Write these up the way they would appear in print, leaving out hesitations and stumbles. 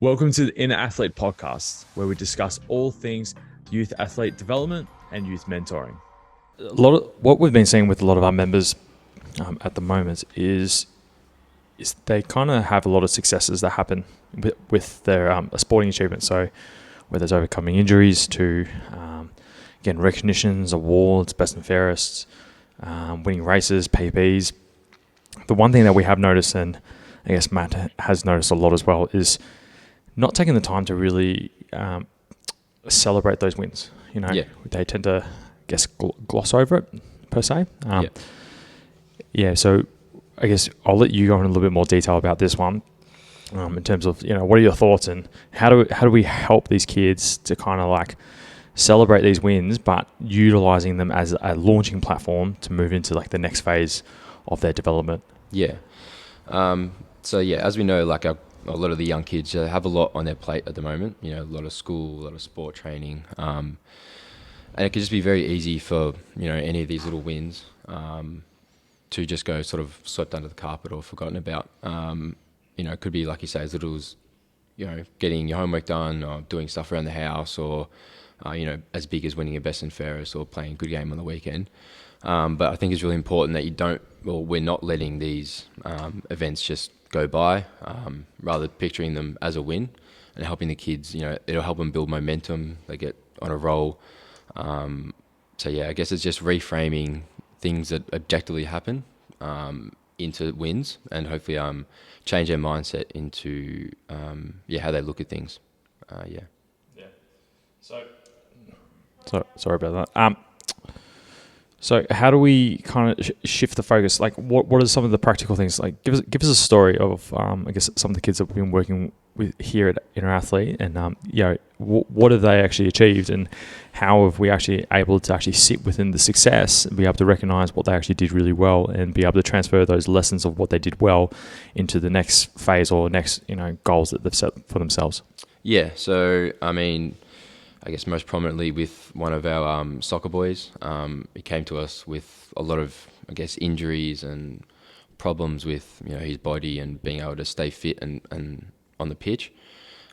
Welcome to the Inner Athlete Podcast, where we discuss all things youth athlete development and youth mentoring. A lot of what we've been seeing with a lot of our members at the moment is they kind of have a lot of successes that happen with their sporting achievements. So whether it's overcoming injuries to getting recognitions, awards, best and fairest, winning races, PBs. The one thing that we have noticed, and I guess Matt has noticed a lot as well, is not taking the time to really celebrate those wins. They tend to, gloss over it per se. So I guess I'll let you go in a little bit more detail about this one, in terms of what are your thoughts and how do we help these kids to kind of like celebrate these wins, but utilizing them as a launching platform to move into like the next phase of their development. As we know, like a lot of the young kids have a lot on their plate at the moment. A lot of school, a lot of sport training, and it can just be very easy for any of these little wins to just go sort of swept under the carpet or forgotten about. It could be, like you say, as little as getting your homework done or doing stuff around the house, or as big as winning your best and fairest or playing a good game on the weekend. But I think it's really important that we're not letting these events just go by, rather picturing them as a win and helping the kids. It'll help them build momentum. They get on a roll. I guess it's just reframing things that objectively happen into wins, and hopefully change their mindset into how they look at things. So sorry about that. So how do we kind of shift the focus? Like, what are some of the practical things? Like, give us a story of, I guess, some of the kids that we've been working with here at Inner Athlete, and what have they actually achieved, and how have we actually able to actually sit within the success and be able to recognize what they actually did really well, and be able to transfer those lessons of what they did well into the next phase or next goals that they've set for themselves. Yeah. So I guess most prominently with one of our soccer boys. He came to us with a lot of, injuries and problems with his body and being able to stay fit and on the pitch.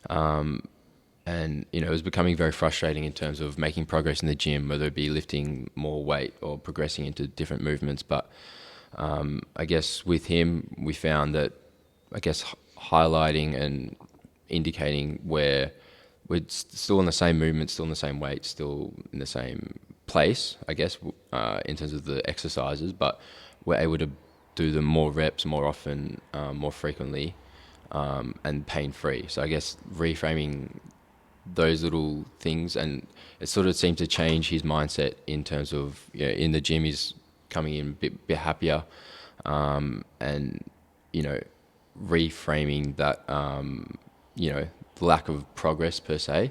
It was becoming very frustrating in terms of making progress in the gym, whether it be lifting more weight or progressing into different movements. But I guess with him, we found that, highlighting and indicating where we're still in the same movement, still in the same weight, still in the same place, in terms of the exercises, but we're able to do them more reps, more often, more frequently, and pain-free. So I guess reframing those little things, and it sort of seemed to change his mindset in terms of, in the gym he's coming in a bit happier, and reframing that, lack of progress per se,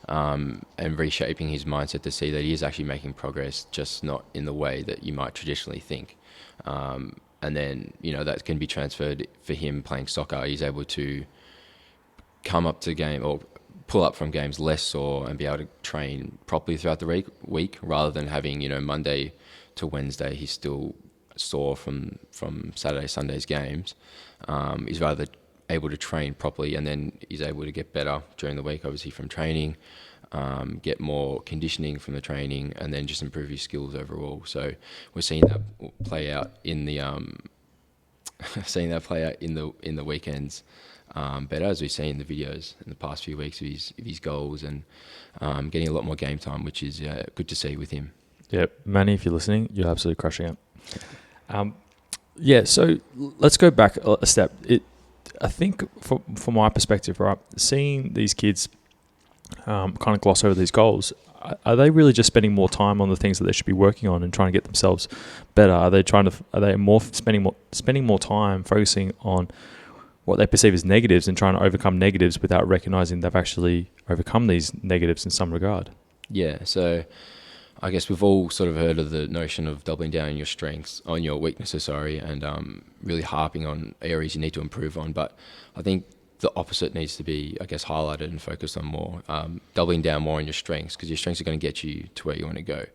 and reshaping his mindset to see that he is actually making progress, just not in the way that you might traditionally think. And then, that can be transferred for him playing soccer. He's able to come up to game or pull up from games less sore and be able to train properly throughout the week, rather than having, Monday to Wednesday, he's still sore from Saturday, Sunday's games. He's rather able to train properly, and then he's able to get better during the week, obviously from training, get more conditioning from the training, and then just improve his skills overall. So we're seeing that play out in the in the weekends, better, as we've seen in the videos in the past few weeks of his goals, and getting a lot more game time, which is good to see with him. Yeah, Manny, if you're listening, you're absolutely crushing it. So let's go back a step. I think from my perspective, right, seeing these kids kind of gloss over these goals, are they really just spending more time on the things that they should be working on and trying to get themselves better? Are they spending more time focusing on what they perceive as negatives and trying to overcome negatives without recognizing they've actually overcome these negatives in some regard? Yeah, so I guess we've all sort of heard of the notion of doubling down on your weaknesses, and really harping on areas you need to improve on. But I think the opposite needs to be, highlighted and focused on more, doubling down more on your strengths, because your strengths are going to get you to where you want to go.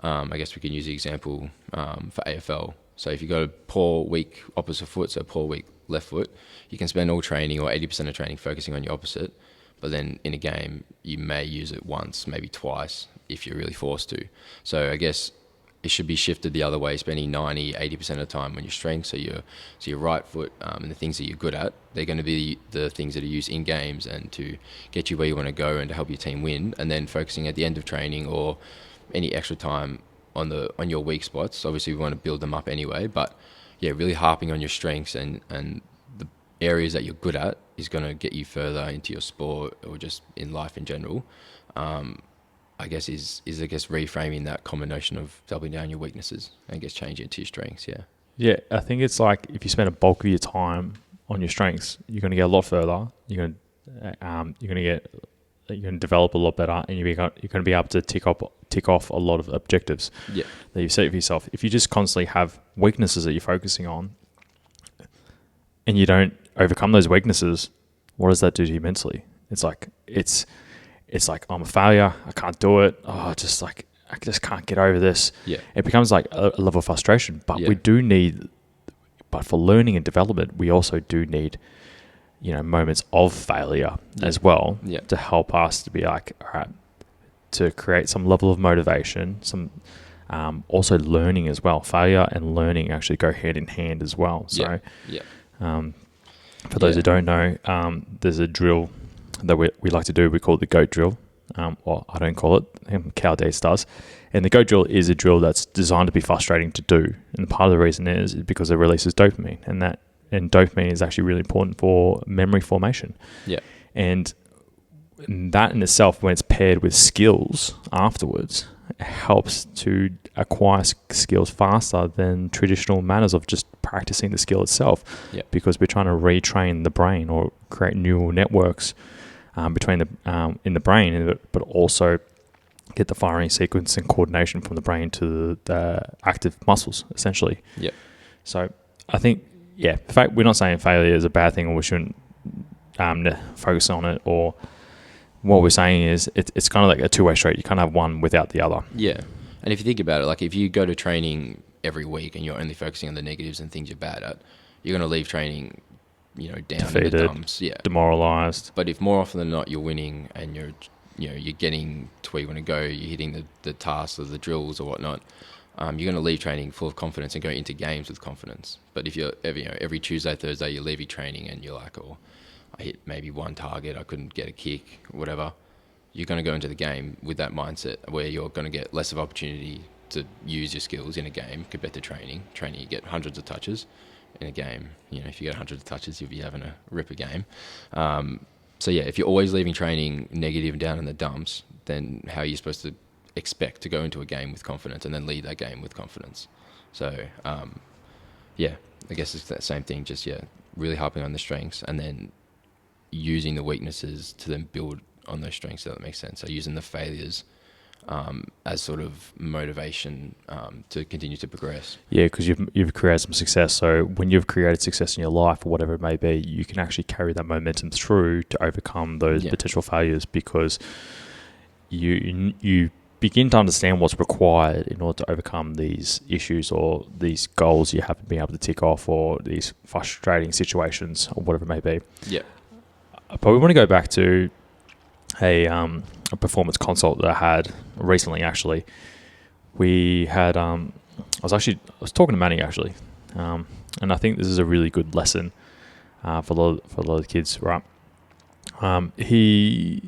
I guess we can use the example for AFL. So if you've got a poor, weak opposite foot, so poor, weak left foot, you can spend all training or 80% of training focusing on your opposite, but then in a game, you may use it once, maybe twice, if you're really forced to. So I guess it should be shifted the other way, spending 90, 80% of the time on your strength. So your right foot and the things that you're good at, they're going to be the things that are used in games and to get you where you want to go and to help your team win. And then focusing at the end of training or any extra time on your weak spots. Obviously, we want to build them up anyway, but yeah, really harping on your strengths and the areas that you're good at is going to get you further into your sport or just in life in general. I guess is reframing that combination of doubling down your weaknesses and changing it to your strengths. Yeah, I think it's like if you spend a bulk of your time on your strengths, you're going to get a lot further. You're going to develop a lot better, and you're going to be able to tick off a lot of objectives that you set for yourself. If you just constantly have weaknesses that you're focusing on, and you don't overcome those weaknesses, what does that do to you mentally? It's like I'm a failure. I can't do it. I just can't get over this. Yeah. It becomes like a level of frustration. But we do need, but for learning and development, we also do need, moments of failure as well to help us to be like, all right, to create some level of motivation, some also learning as well. Failure and learning actually go hand in hand as well. So for those who don't know, there's a drill that we like to do. We call it the goat drill. Well, I don't call it. Cow Days does. And the goat drill is a drill that's designed to be frustrating to do. And part of the reason is because it releases dopamine. And dopamine is actually really important for memory formation. Yeah. And that in itself, when it's paired with skills afterwards, it helps to acquire skills faster than traditional manners of just practicing the skill itself. Yeah. Because we're trying to retrain the brain or create neural networks between in the brain, but also get the firing sequence and coordination from the brain to the active muscles, essentially. Yeah. So I think, in fact, we're not saying failure is a bad thing or we shouldn't focus on it. Or what we're saying is it's kind of like a two-way street. You can't have one without the other. Yeah. And if you think about it, like if you go to training every week and you're only focusing on the negatives and things you're bad at, you're going to leave training down defeated, in the dumps, demoralized. But if more often than not you're winning and you're getting to where you want to go, you're hitting the tasks or the drills or whatnot, you're going to leave training full of confidence and go into games with confidence. But if you're every Tuesday, Thursday you leave your training and you're like, I hit maybe one target, I couldn't get a kick, whatever, you're going to go into the game with that mindset where you're going to get less of opportunity to use your skills in a game compared to training. Training, you get hundreds of touches. In a game, if you get hundreds of touches, you'll be having a ripper game. So if you're always leaving training negative and down in the dumps, then how are you supposed to expect to go into a game with confidence and then lead that game with confidence? So I guess it's that same thing, just really harping on the strengths and then using the weaknesses to then build on those strengths, if that makes sense. So using the failures as sort of motivation to continue to progress. Yeah, because you've created some success. So when you've created success in your life or whatever it may be, you can actually carry that momentum through to overcome those potential failures, because you begin to understand what's required in order to overcome these issues or these goals you haven't been able to tick off, or these frustrating situations or whatever it may be. Yeah. But we want to go back to a performance consult that I had recently. Actually, we had I was talking to Manny actually, and I think this is a really good lesson for a lot of kids, right? He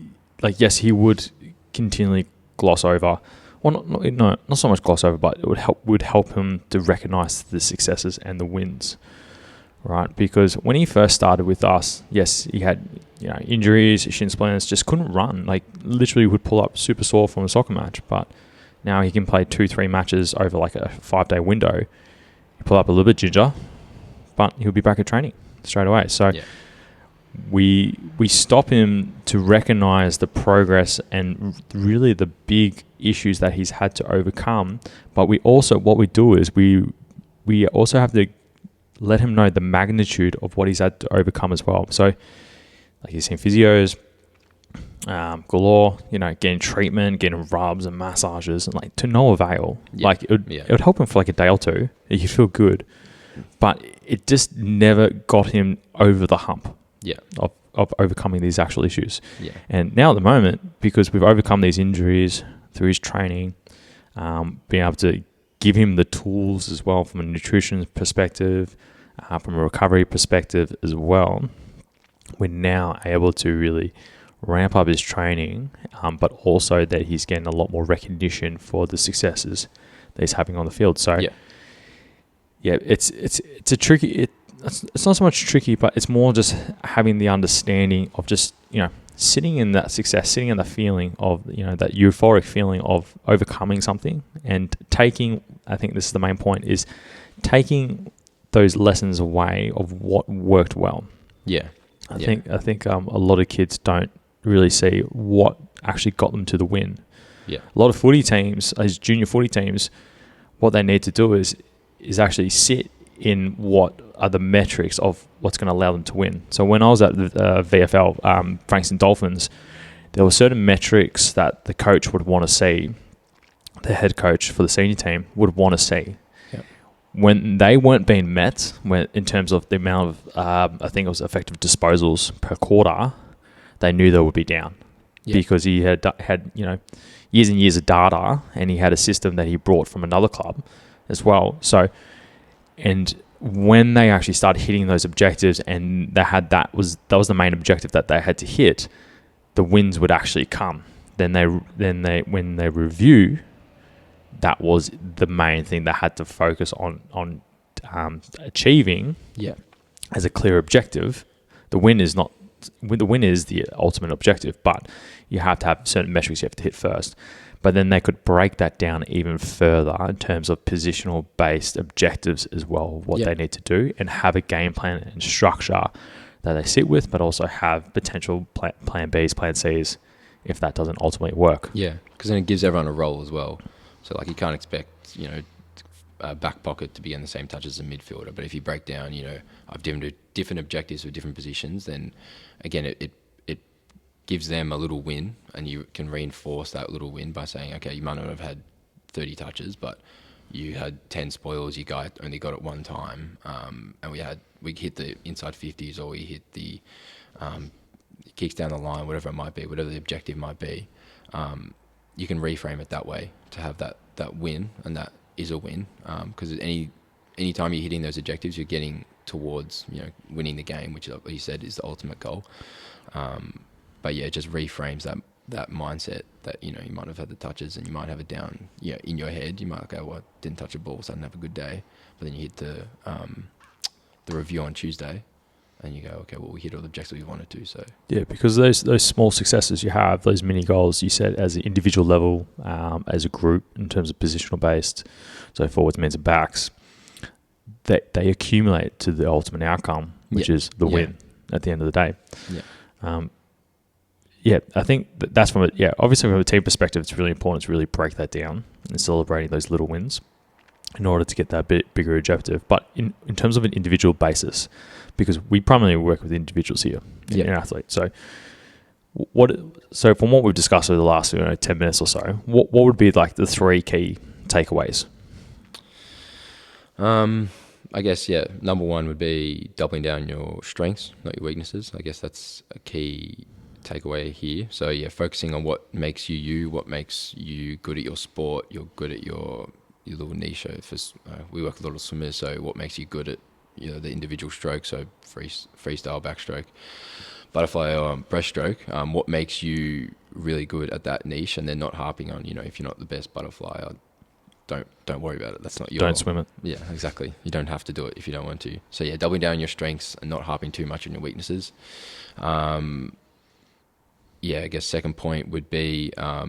would continually gloss over, well, not so much gloss over, but it would help him to recognize the successes and the wins, right? Because when he first started with us, yes, he had injuries, shin splints, just couldn't run. Like literally would pull up super sore from a soccer match. But now he can play 2-3 matches over like a 5-day window. He pull up a little bit ginger, but he'll be back at training straight away. So we stop him to recognize the progress and really the big issues that he's had to overcome. But what we do is we also have to let him know the magnitude of what he's had to overcome as well. So like he's seen physios galore, getting treatment, getting rubs and massages, and like to no avail. Like it would help him for like a day or two. He'd feel good, but it just never got him over the hump. Yeah. Of overcoming these actual issues. Yeah. And now at the moment, because we've overcome these injuries through his training, being able to give him the tools as well from a nutrition perspective, from a recovery perspective as well, we're now able to really ramp up his training, but also that he's getting a lot more recognition for the successes that he's having on the field. So it's a tricky. It's not so much tricky, but it's more just having the understanding of just, sitting in that success, sitting in the feeling of, that euphoric feeling of overcoming something, and taking, I think this is the main point, is taking those lessons away of what worked well. Yeah. I think a lot of kids don't really see what actually got them to the win. Yeah. A lot of footy teams, as junior footy teams, what they need to do is actually sit in what are the metrics of what's going to allow them to win. So when I was at the VFL, Frankston Dolphins, there were certain metrics that the coach would want to see, the head coach for the senior team would want to see. Yep. When they weren't being met, in terms of the amount of, I think it was effective disposals per quarter, they knew they would be down. Yep. Because he had years and years of data, and he had a system that he brought from another club as well. So, and when they actually started hitting those objectives, and they had that was the main objective that they had to hit, the wins would actually come. Then when they review, that was the main thing they had to focus on achieving. Yeah. As a clear objective. The win is the ultimate objective, but you have to have certain metrics you have to hit first. But then they could break that down even further in terms of positional-based objectives as well, what they need to do, and have a game plan and structure that they sit with, but also have potential plan Bs, plan Cs, if that doesn't ultimately work. Yeah, because then it gives everyone a role as well. So like you can't expect, a back pocket to be in the same touch as a midfielder. But if you break down, I've given different objectives for different positions, then again, it gives them a little win, and you can reinforce that little win by saying, okay, you might not have had 30 touches, but you had 10 spoils, you only got it one time, and we hit the inside 50s, or we hit the kicks down the line, whatever it might be, whatever the objective might be. You can reframe it that way to have that win, and that is a win, because any time you're hitting those objectives, you're getting towards winning the game, which, like you said, is the ultimate goal. But yeah, it just reframes that mindset that you might have had the touches, and you might have it down in your head. You might go, well, I didn't touch a ball, so I didn't have a good day. But then you hit the review on Tuesday, and you go, okay, well, we hit all the objectives we wanted to. So yeah, because those small successes you have, those mini goals you set as an individual level, as a group in terms of positional based, so forwards, mids, and backs, that they accumulate to the ultimate outcome, which is the win at the end of the day. Yeah. I think that's obviously from a team perspective, it's really important to really break that down and celebrating those little wins in order to get that bit bigger objective. But in terms of an individual basis, because we primarily work with individuals here in an athlete. So from what we've discussed over the last 10 minutes or so, what would be like the 3 key takeaways? I guess, number one would be doubling down your strengths, not your weaknesses. I guess that's a key takeaway here. So focusing on what makes you, what makes you good at your sport, you're good at your little niche. We work with a lot of swimmers, so what makes you good at the individual stroke, so freestyle backstroke, butterfly or breaststroke, what makes you really good at that niche, and then not harping on, if you're not the best butterfly, don't worry about it. That's not your... Don't swim it. Yeah, exactly. You don't have to do it if you don't want to. So doubling down your strengths and not harping too much on your weaknesses. I guess second point would be, I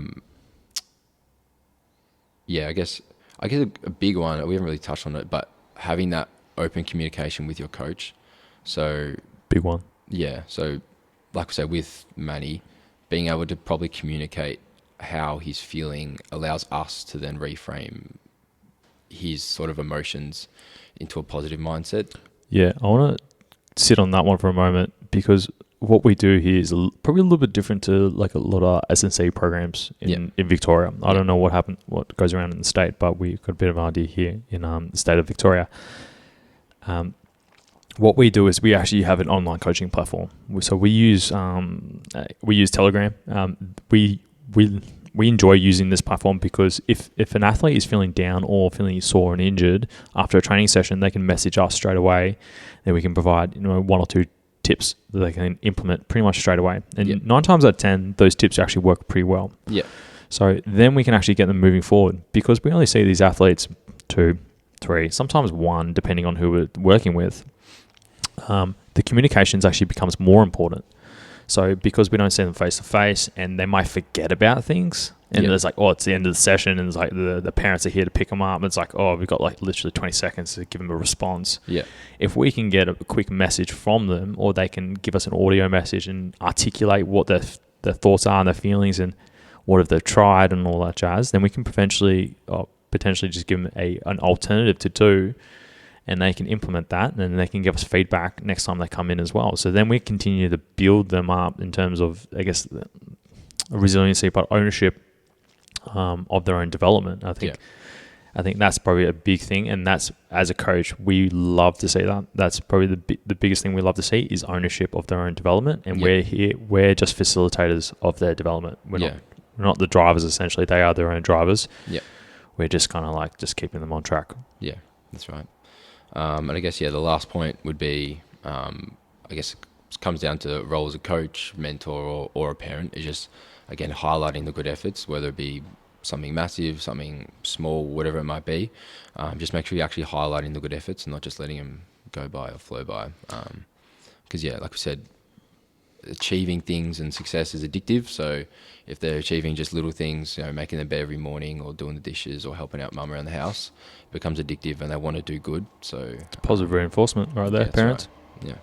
guess a big one, we haven't really touched on it, but having that open communication with your coach. So big one. Yeah. So like I said, with Manny, being able to probably communicate how he's feeling allows us to then reframe his sort of emotions into a positive mindset. Yeah, I want to sit on that one for a moment, because what we do here is probably a little bit different to like a lot of SNC programs in Victoria. I don't know what goes around in the state, but we've got a bit of an idea here in the state of Victoria. What we do is we actually have an online coaching platform. So we use Telegram. We enjoy using this platform because if an athlete is feeling down or feeling sore and injured after a training session, they can message us straight away. Then we can provide 1 or 2 tips that they can implement pretty much straight away. And 9 times out of 10, those tips actually work pretty well. Yeah. So then we can actually get them moving forward, because we only see these athletes 2, 3, sometimes 1, depending on who we're working with. The communications actually becomes more important. So because we don't see them face to face, and they might forget about things, and there's like, oh, it's the end of the session, and it's like the parents are here to pick them up, and it's like, oh, we've got like literally 20 seconds to give them a response. Yeah. If we can get a quick message from them, or they can give us an audio message and articulate what their thoughts are and their feelings and what have they tried and all that jazz, then we can potentially just give them an alternative to do, and they can implement that, and then they can give us feedback next time they come in as well. So then we continue to build them up in terms of, I guess, resiliency, but ownership of their own development. I think that's probably a big thing, and that's, as a coach, we love to see that. That's probably the biggest thing we love to see is ownership of their own development, and we're just facilitators of their development. We're not the drivers, essentially. They are their own drivers. Yeah. We're just kind of like just keeping them on track. Yeah, that's right. And I guess, the last point would be, I guess it comes down to the role as a coach, mentor, or a parent, is just, again, highlighting the good efforts, whether it be something massive, something small, whatever it might be. Just make sure you're actually highlighting the good efforts and not just letting them go by or flow by. Because, like we said, achieving things and success is addictive. So if they're achieving just little things, making their bed every morning or doing the dishes or helping out mum around the house, it becomes addictive, and they want to do good. So it's positive reinforcement right there, parents. Right.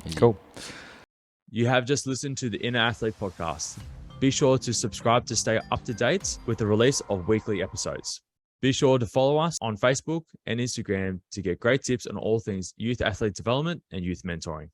Yeah. Cool. You have just listened to the Inner Athlete podcast. Be sure to subscribe to stay up to date with the release of weekly episodes. Be sure to follow us on Facebook and Instagram to get great tips on all things youth athlete development and youth mentoring.